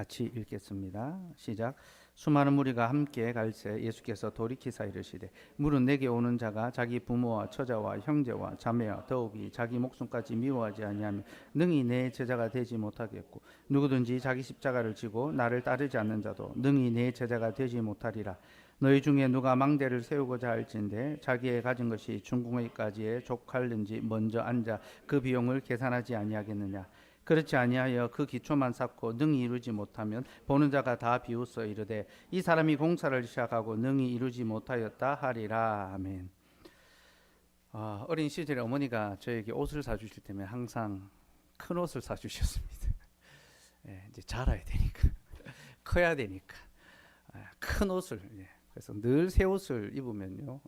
같이 읽겠습니다. 시작. 수많은 무리가 함께 갈새 예수께서 돌이키사 이르시되 물은 내게 오는 자가 자기 부모와 처자와 형제와 자매와 더욱이 자기 목숨까지 미워하지 아니하면 능히 내 제자가 되지 못하겠고 누구든지 자기 십자가를 지고 나를 따르지 않는 자도 능히 내 제자가 되지 못하리라. 너희 중에 누가 망대를 세우고자 할진대 자기의 가진 것이 중궁에까지에 족할는지 먼저 앉아 그 비용을 계산하지 아니하겠느냐. 그렇지 아니하여 그 기초만 쌓고 능히 이루지 못하면 보는 자가 다 비웃어 이르되 이 사람이 공사를 시작하고 능히 이루지 못하였다 하리라. 아멘. 어린 시절에 어머니가 저에게 옷을 사주실 때면 항상 큰 옷을 사주셨습니다. 이제 자라야 되니까 커야 되니까 큰 옷을 그래서 늘 새 옷을 입으면요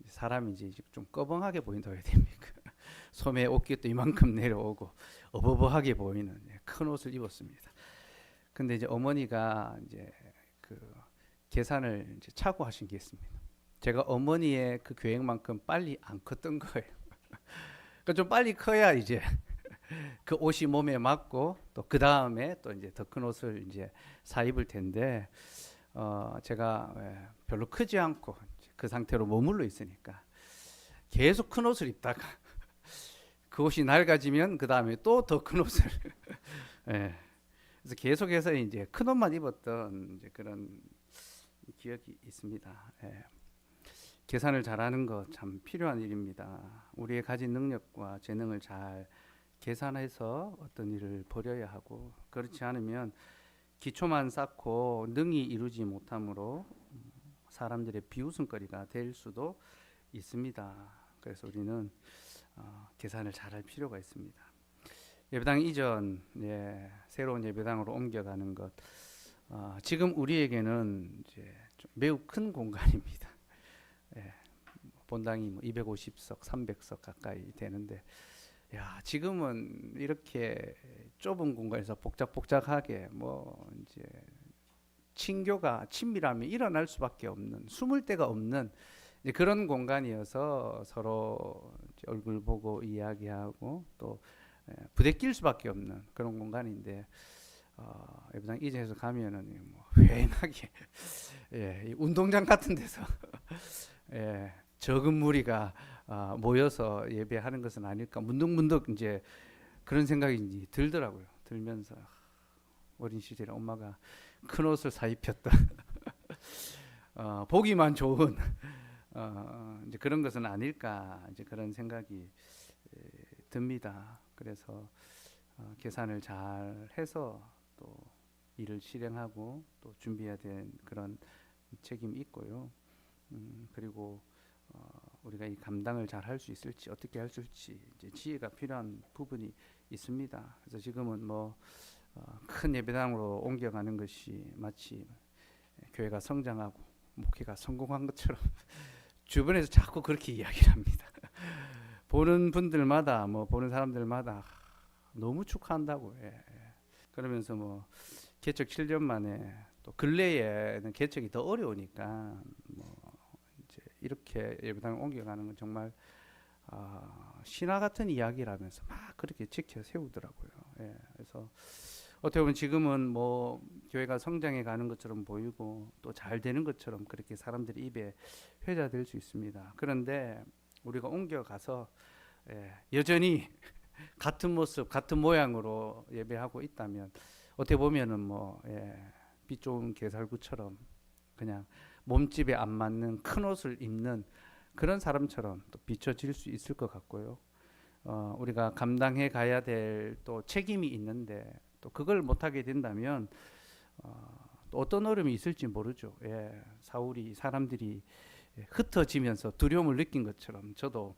사람이 이제 좀 꺼벙하게 보인다 해야 됩니까? 소매 어깨도 이만큼 내려오고 어버버하게 보이는 큰 옷을 입었습니다. 근데 이제 어머니가 이제 그 계산을 이제 착오하신 게 있습니다. 제가 어머니의 그 계획만큼 빨리 안 컸던 거예요. 그러니까 좀 빨리 커야 이제 그 옷이 몸에 맞고 또 그 다음에 또 이제 더 큰 옷을 이제 사 입을 텐데 제가 별로 크지 않고 그 상태로 머물러 있으니까 계속 큰 옷을 입다가 그 옷이 낡아지면 그 다음에 또 더 큰 옷을 그래서 계속해서 이제 큰 옷만 입었던 이제 그런 기억이 있습니다. 계산을 잘하는 것 참 필요한 일입니다. 우리의 가진 능력과 재능을 잘 계산해서 어떤 일을 벌여야 하고 그렇지 않으면 기초만 쌓고 능히 이루지 못함으로 사람들의 비웃음거리가 될 수도 있습니다. 그래서 우리는 계산을 잘할 필요가 있습니다. 예배당 이전 새로운 예배당으로 옮겨가는 것 지금 우리에게는 이제 좀 매우 큰 공간입니다. 본당이 250석, 300석 가까이 되는데 지금은 이렇게 좁은 공간에서 복작복작하게 이제 친교가 친밀함이 일어날 수밖에 없는 숨을 데가 없는 그런 공간이어서 서로 얼굴 보고 이야기하고 또 부대낄 수밖에 없는 그런 공간인데 예배당 이전에서 가면은 휑하게 운동장 같은 데서 적은 무리가 모여서 예배하는 것은 아닐까 문득문득 이제 그런 생각이 들더라고요. 들면서 어린 시절에 엄마가 큰 옷을 사 입혔던 보기만 좋은 이제 그런 것은 아닐까 이제 그런 생각이 듭니다. 그래서 계산을 잘 해서 또 일을 실행하고 또 준비해야 되는 그런 책임이 있고요. 그리고 우리가 이 감당을 잘 할 수 있을지 어떻게 할 수 있을지 이제 지혜가 필요한 부분이 있습니다. 그래서 지금은 큰 예배당으로 옮겨가는 것이 마치 교회가 성장하고 목회가 성공한 것처럼 주변에서 자꾸 그렇게 이야기를 합니다. 보는 분들마다 보는 사람들마다 너무 축하한다고 그러면서 개척 7년 만에 또 근래에는 개척이 더 어려우니까 이제 이렇게 예배당을 옮겨가는 건 정말 신화 같은 이야기라면서 막 그렇게 지켜 세우더라고요. 그래서 어떻게 보면 지금은 교회가 성장해 가는 것처럼 보이고 또 잘 되는 것처럼 그렇게 사람들이 입에 회자될 수 있습니다. 그런데 우리가 옮겨가서 여전히 같은 모습, 같은 모양으로 예배하고 있다면 어떻게 보면은 빛 좋은 개살구처럼 그냥 몸집에 안 맞는 큰 옷을 입는 그런 사람처럼 또 비춰질 수 있을 것 같고요. 우리가 감당해 가야 될 또 책임이 있는데 또 그걸 못하게 된다면 또 어떤 어려움이 있을지 모르죠. 사울이 사람들이 흩어지면서 두려움을 느낀 것처럼 저도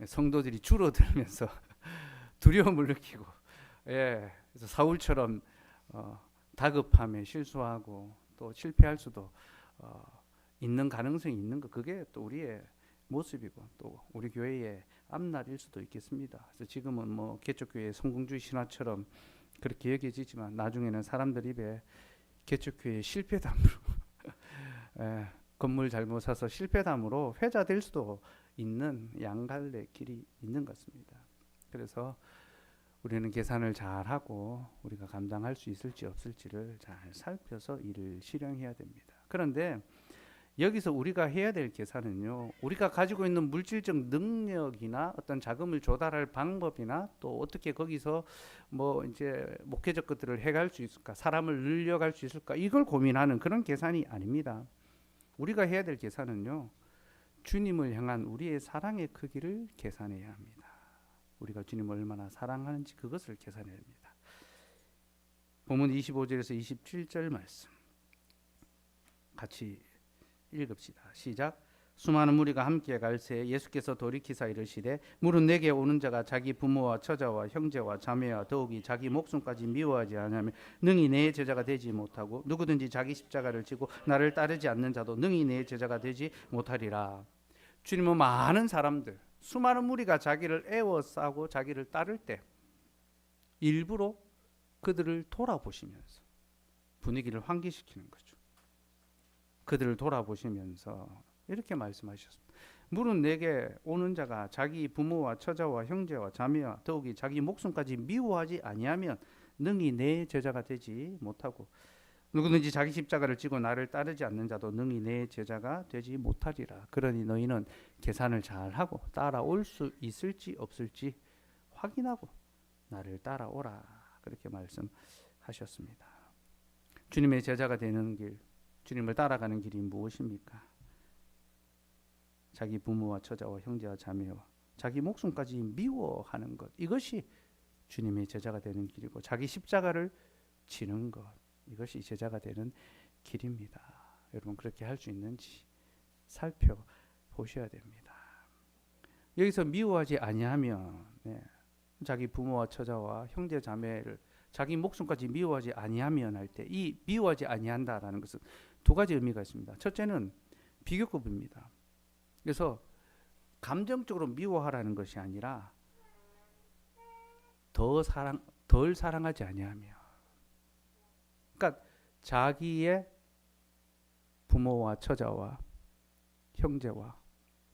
성도들이 줄어들면서 두려움을 느끼고 그래서 사울처럼 다급함에 실수하고 또 실패할 수도 있는 가능성이 있는 것 그게 또 우리의 모습이고 또 우리 교회의 앞날일 수도 있겠습니다. 그래서 지금은 개척교회 성공주의 신화처럼 그렇게 여겨지지만 나중에는 사람들 입에 개척교회 실패담으로 건물 잘못 사서 실패담으로 회자될 수도 있는 양갈래 길이 있는 것 같습니다. 그래서 우리는 계산을 잘하고 우리가 감당할 수 있을지 없을지를 잘 살펴서 일을 실행해야 됩니다. 그런데 여기서 우리가 해야 될 계산은요, 우리가 가지고 있는 물질적 능력이나 어떤 자금을 조달할 방법이나 또 어떻게 거기서 뭐 이제 목회적 것들을 해갈 수 있을까, 사람을 늘려갈 수 있을까, 이걸 고민하는 그런 계산이 아닙니다. 우리가 해야 될 계산은요, 주님을 향한 우리의 사랑의 크기를 계산해야 합니다. 우리가 주님을 얼마나 사랑하는지 그것을 계산해야 합니다. 본문 25절에서 27절 말씀 같이 읽읍시다. 시작. 수많은 무리가 함께 갈새 예수께서 돌이키사 이르시되 물은 내게 오는 자가 자기 부모와 처자와 형제와 자매와 더욱이 자기 목숨까지 미워하지 않으면 능히 내 제자가 되지 못하고 누구든지 자기 십자가를 지고 나를 따르지 않는 자도 능히 내 제자가 되지 못하리라. 주님은 많은 사람들, 수많은 무리가 자기를 애워싸고 자기를 따를 때 일부러 그들을 돌아보시면서 분위기를 환기시키는 거죠. 그들을 돌아보시면서 이렇게 말씀하셨습니다. 물은 내게 오는 자가 자기 부모와 처자와 형제와 자매와 더욱이 자기 목숨까지 미워하지 아니하면 능히 내 제자가 되지 못하고 누구든지 자기 십자가를 지고 나를 따르지 않는 자도 능히 내 제자가 되지 못하리라. 그러니 너희는 계산을 잘하고 따라올 수 있을지 없을지 확인하고 나를 따라오라. 그렇게 말씀하셨습니다. 주님의 제자가 되는 길, 주님을 따라가는 길이 무엇입니까? 자기 부모와 처자와 형제와 자매와 자기 목숨까지 미워하는 것, 이것이 주님의 제자가 되는 길이고 자기 십자가를 지는 것, 이것이 제자가 되는 길입니다. 여러분 그렇게 할 수 있는지 살펴보셔야 됩니다. 여기서 미워하지 아니하면 자기 부모와 처자와 형제 자매를 자기 목숨까지 미워하지 아니하면 할 때 이 미워하지 아니한다라는 것은 두 가지 의미가 있습니다. 첫째는 비교급입니다. 그래서 감정적으로 미워하라는 것이 아니라 덜 사랑하지 아니하며, 그러니까 자기의 부모와 처자와 형제와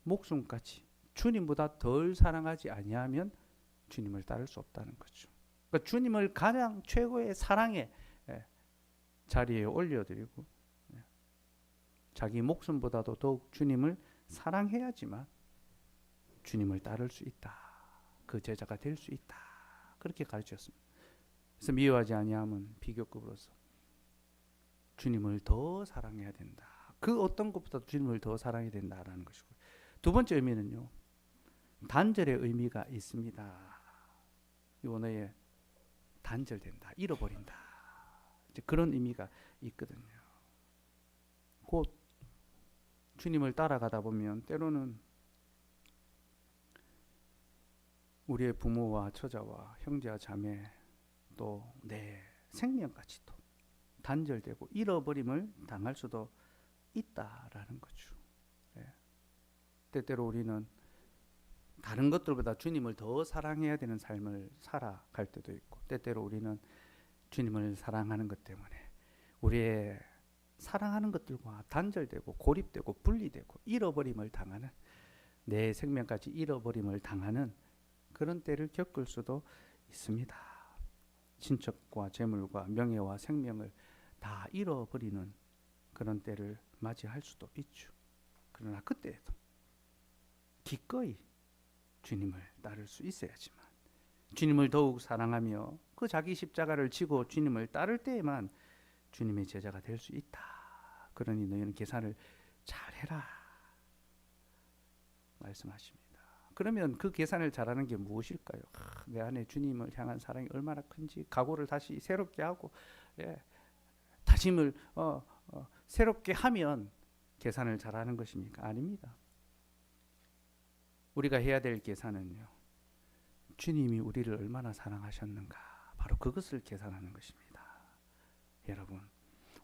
목숨까지 주님보다 덜 사랑하지 아니하면 주님을 따를 수 없다는 거죠. 그러니까 주님을 가장 최고의 사랑의 자리에 올려드리고 자기 목숨보다도 더욱 주님을 사랑해야지만 주님을 따를 수 있다. 그 제자가 될 수 있다. 그렇게 가르쳤습니다. 그래서 미워하지 아니함은 비교급으로서 주님을 더 사랑해야 된다. 그 어떤 것보다도 주님을 더 사랑해야 된다라는 것이고, 두 번째 의미는요, 단절의 의미가 있습니다. 이 언어에 단절된다, 잃어버린다, 이제 그런 의미가 있거든요. 곧 주님을 따라가다 보면 때로는 우리의 부모와 처자와 형제와 자매 또 내 생명까지도 단절되고 잃어버림을 당할 수도 있다라는 거죠. 때때로 우리는 다른 것들보다 주님을 더 사랑해야 되는 삶을 살아갈 때도 있고, 때때로 우리는 주님을 사랑하는 것 때문에 우리의 사랑하는 것들과 단절되고 고립되고 분리되고 잃어버림을 당하는, 내 생명까지 잃어버림을 당하는 그런 때를 겪을 수도 있습니다. 친척과 재물과 명예와 생명을 다 잃어버리는 그런 때를 맞이할 수도 있죠. 그러나 그때에도 기꺼이 주님을 따를 수 있어야지만, 주님을 더욱 사랑하며 그 자기 십자가를 지고 주님을 따를 때에만 주님의 제자가 될 수 있다. 그러니 너희는 계산을 잘해라 말씀하십니다. 그러면 그 계산을 잘하는 게 무엇일까요? 내 안에 주님을 향한 사랑이 얼마나 큰지 각오를 다시 새롭게 하고 다짐을 새롭게 하면 계산을 잘하는 것입니까? 아닙니다. 우리가 해야 될 계산은요, 주님이 우리를 얼마나 사랑하셨는가, 바로 그것을 계산하는 것입니다. 여러분,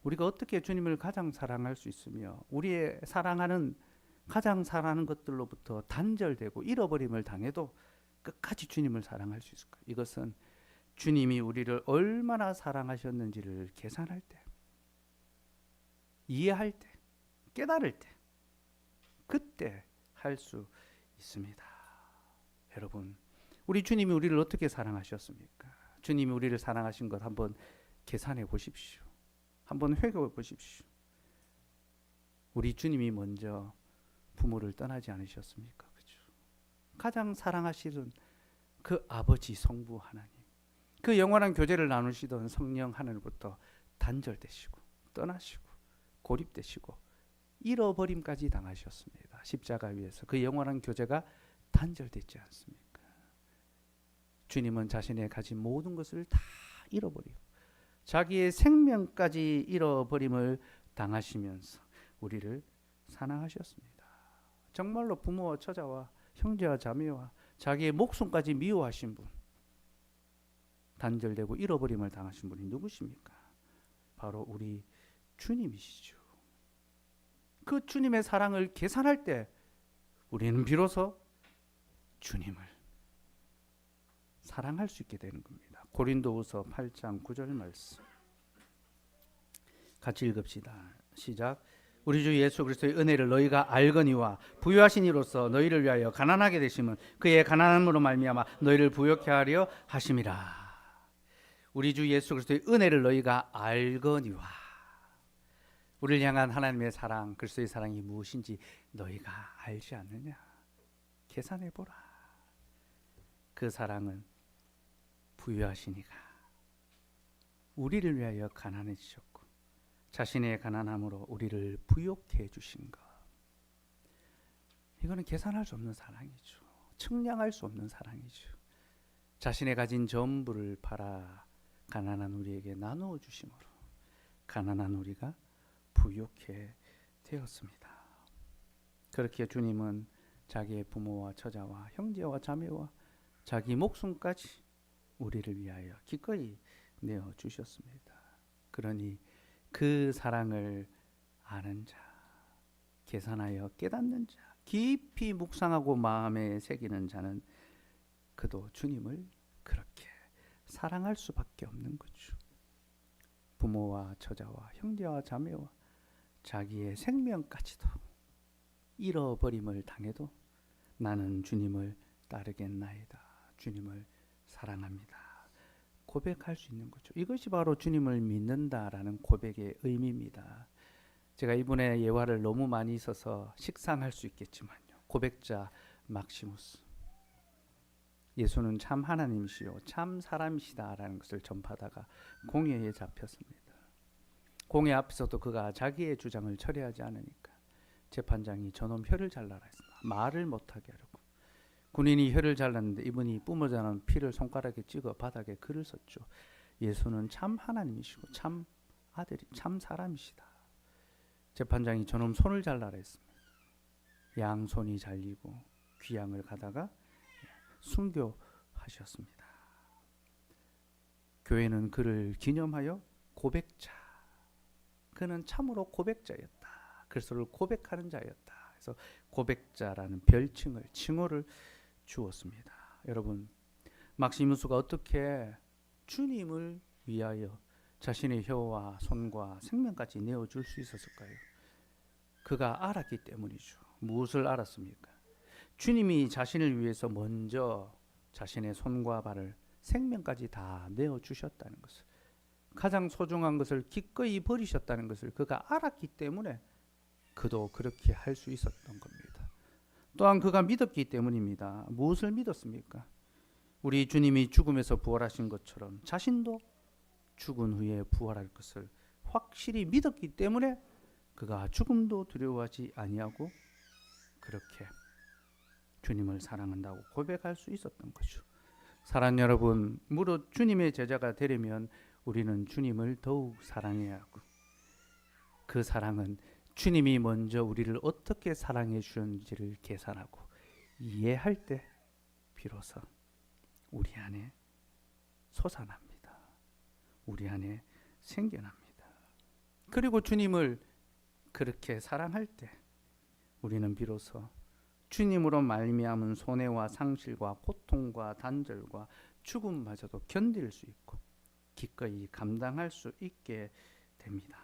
우리가 어떻게 주님을 가장 사랑할 수 있으며 우리의 가장 사랑하는 것들로부터 단절되고 잃어버림을 당해도 끝까지 주님을 사랑할 수 있을까? 이것은 주님이 우리를 얼마나 사랑하셨는지를 계산할 때, 이해할 때, 깨달을 때, 그때 할 수 있습니다. 여러분, 우리 주님이 우리를 어떻게 사랑하셨습니까? 주님이 우리를 사랑하신 것 한번 계산해 보십시오. 한번 회고해 보십시오. 우리 주님이 먼저 부모를 떠나지 않으셨습니까? 그죠? 가장 사랑하시던 그 아버지 성부 하나님, 그 영원한 교제를 나누시던 성령 하늘부터 단절되시고 떠나시고 고립되시고 잃어버림까지 당하셨습니다. 십자가 위에서 그 영원한 교제가 단절되지 않습니까? 주님은 자신의 가진 모든 것을 다 잃어버리고 자기의 생명까지 잃어버림을 당하시면서 우리를 사랑하셨습니다. 정말로 부모와 처자와 형제와 자매와 자기의 목숨까지 미워하신 분, 단절되고 잃어버림을 당하신 분이 누구십니까? 바로 우리 주님이시죠. 그 주님의 사랑을 계산할 때 우리는 비로소 주님을 사랑할 수 있게 되는 겁니다. 고린도후서 8장 9절 말씀 같이 읽읍시다. 시작. 우리 주 예수 그리스도의 은혜를 너희가 알거니와 부유하신 이로써 너희를 위하여 가난하게 되심은 그의 가난함으로 말미암아 너희를 부욕케 하려 하심이라. 우리 주 예수 그리스도의 은혜를 너희가 알거니와, 우리를 향한 하나님의 사랑, 그리스도의 사랑이 무엇인지 너희가 알지 않느냐? 계산해 보라. 그 사랑은 부유하시니가 우리를 위하여 가난해지셨고 자신의 가난함으로 우리를 부욕해 해주신 것. 이거는 계산할 수 없는 사랑이죠. 측량할 수 없는 사랑이죠. 자신의 가진 전부를 팔아 가난한 우리에게 나누어 주심으로 가난한 우리가 부욕해 되었습니다. 그렇게 주님은 자기의 부모와 처자와 형제와 자매와 자기 목숨까지 우리를 위하여 기꺼이 내어 주셨습니다. 그러니 그 사랑을 아는 자, 계산하여 깨닫는 자, 깊이 묵상하고 마음에 새기는 자는 그도 주님을 그렇게 사랑할 수밖에 없는 거죠. 부모와 처자와 형제와 자매와 자기의 생명까지도 잃어버림을 당해도 나는 주님을 따르겠나이다. 주님을 사랑합니다. 고백할 수 있는 거죠. 이것이 바로 주님을 믿는다라는 고백의 의미입니다. 제가 이번에 예화를 너무 많이 써서 식상할 수 있겠지만요. 고백자 막시무스. 예수는 참 하나님이시요 참 사람이시다라는 것을 전파하다가 공회에 잡혔습니다. 공회 앞에서도 그가 자기의 주장을 처리하지 않으니까 재판장이 저놈 혀를 잘라라 했습니다. 말을 못하게 하려고. 군인이 혀를 잘랐는데 이분이 뿜어져 나온 피를 손가락에 찍어 바닥에 글을 썼죠. 예수는 참 하나님이시고 참 아들이 참 사람이시다. 재판장이 저놈 손을 잘라라 했습니다. 양손이 잘리고 귀양을 가다가 순교하셨습니다. 교회는 그를 기념하여 고백자, 그는 참으로 고백자였다. 그리스도를 고백하는 자였다. 그래서 고백자라는 별칭을, 칭호를 주었습니다. 여러분, 막시무스가 어떻게 주님을 위하여 자신의 혀와 손과 생명까지 내어줄 수 있었을까요? 그가 알았기 때문이죠. 무엇을 알았습니까? 주님이 자신을 위해서 먼저 자신의 손과 발을 생명까지 다 내어주셨다는 것을, 가장 소중한 것을 기꺼이 버리셨다는 것을 그가 알았기 때문에 그도 그렇게 할 수 있었던 겁니다. 또한 그가 믿었기 때문입니다. 무엇을 믿었습니까? 우리 주님이 죽음에서 부활하신 것처럼 자신도 죽은 후에 부활할 것을 확실히 믿었기 때문에 그가 죽음도 두려워하지 아니하고 그렇게 주님을 사랑한다고 고백할 수 있었던 거죠. 사랑하는 여러분, 무릇 주님의 제자가 되려면 우리는 주님을 더욱 사랑해야 하고, 그 사랑은 주님이 먼저 우리를 어떻게 사랑해 주셨는지를 계산하고 이해할 때 비로소 우리 안에 솟아납니다. 우리 안에 생겨납니다. 그리고 주님을 그렇게 사랑할 때 우리는 비로소 주님으로 말미암은 손해와 상실과 고통과 단절과 죽음마저도 견딜 수 있고 기꺼이 감당할 수 있게 됩니다.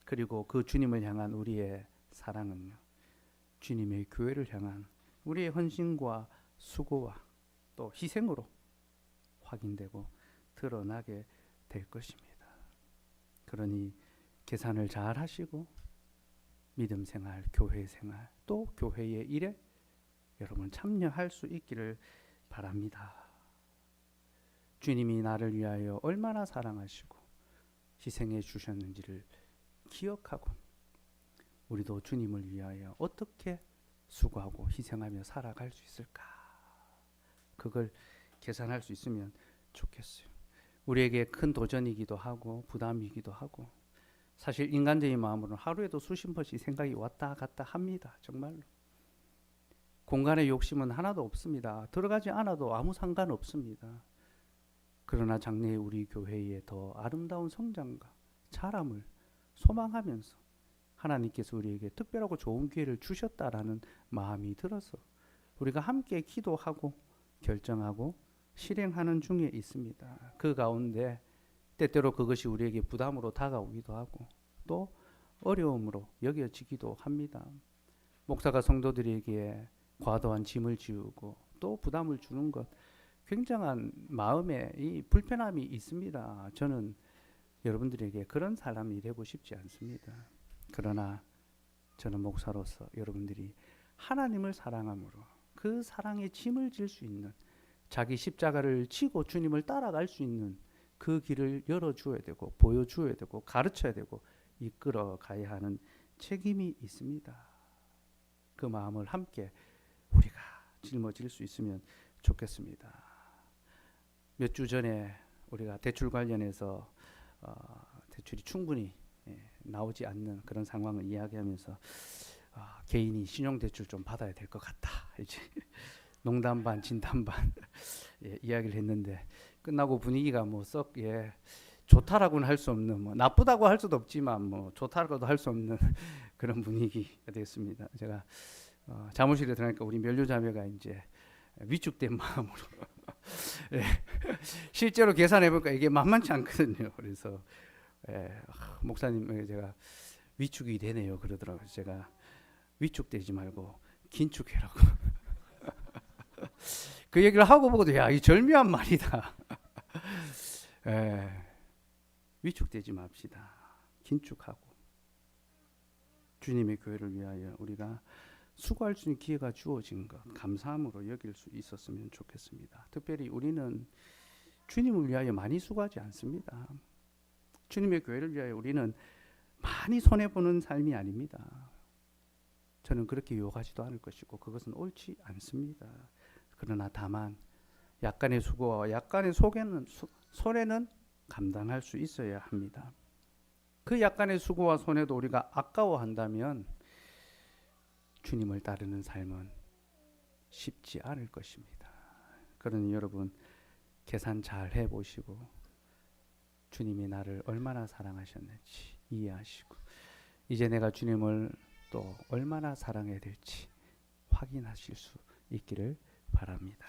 그리고 그 주님을 향한 우리의 사랑은요, 주님의 교회를 향한 우리의 헌신과 수고와 또 희생으로 확인되고 드러나게 될 것입니다. 그러니 계산을 잘 하시고 믿음 생활, 교회 생활, 또 교회의 일에 여러분 참여할 수 있기를 바랍니다. 주님이 나를 위하여 얼마나 사랑하시고 희생해 주셨는지를 기억하고 우리도 주님을 위하여 어떻게 수고하고 희생하며 살아갈 수 있을까? 그걸 계산할 수 있으면 좋겠어요. 우리에게 큰 도전이기도 하고 부담이기도 하고 사실 인간적인 마음으로는 하루에도 수십 번씩 생각이 왔다 갔다 합니다. 정말로. 공간의 욕심은 하나도 없습니다. 들어가지 않아도 아무 상관없습니다. 그러나 장래의 우리 교회의 더 아름다운 성장과 자람을 소망하면서 하나님께서 우리에게 특별하고 좋은 기회를 주셨다라는 마음이 들어서 우리가 함께 기도하고 결정하고 실행하는 중에 있습니다. 그 가운데 때때로 그것이 우리에게 부담으로 다가오기도 하고 또 어려움으로 여겨지기도 합니다. 목사가 성도들에게 과도한 짐을 지우고 또 부담을 주는 것 굉장한 마음에 이 불편함이 있습니다. 저는 여러분들에게 그런 사람이 되고 싶지 않습니다. 그러나 저는 목사로서 여러분들이 하나님을 사랑함으로 그 사랑의 짐을 질 수 있는 자기 십자가를 지고 주님을 따라갈 수 있는 그 길을 열어주어야 되고 보여주어야 되고 가르쳐야 되고 이끌어 가야 하는 책임이 있습니다. 그 마음을 함께 우리가 짊어질 수 있으면 좋겠습니다. 몇 주 전에 우리가 대출 관련해서 대출이 충분히 나오지 않는 그런 상황을 이야기하면서 개인이 신용대출 좀 받아야 될 것 같다. 이제 농담 반 진담 반 이야기를 했는데 끝나고 분위기가 뭐 썩 좋다라고는 할 수 없는 뭐 나쁘다고 할 수도 없지만 뭐 좋다라고도 할 수 없는 그런 분위기가 됐습니다. 제가 사무실에 들어가니까 우리 멸류자매가 이제 위축된 마음으로 실제로 계산해 보니까 이게 만만치 않거든요. 그래서 목사님 제가 위축이 되네요 그러더라고요. 제가 위축되지 말고 긴축해라고 그 얘기를 하고 보고도 이 절묘한 말이다. 위축되지 맙시다. 긴축하고 주님의 교회를 위하여 우리가 수고할 수 있는 기회가 주어진 것 감사함으로 여길 수 있었으면 좋겠습니다. 특별히 우리는 주님을 위하여 많이 수고하지 않습니다. 주님의 교회를 위하여 우리는 많이 손해보는 삶이 아닙니다. 저는 그렇게 유혹하지도 않을 것이고 그것은 옳지 않습니다. 그러나 다만 약간의 수고와 약간의 손해는 감당할 수 있어야 합니다. 그 약간의 수고와 손해도 우리가 아까워한다면 주님을 따르는 삶은 쉽지 않을 것입니다. 그러니 여러분 계산 잘 해보시고 주님이 나를 얼마나 사랑하셨는지 이해하시고 이제 내가 주님을 또 얼마나 사랑해야 될지 확인하실 수 있기를 바랍니다.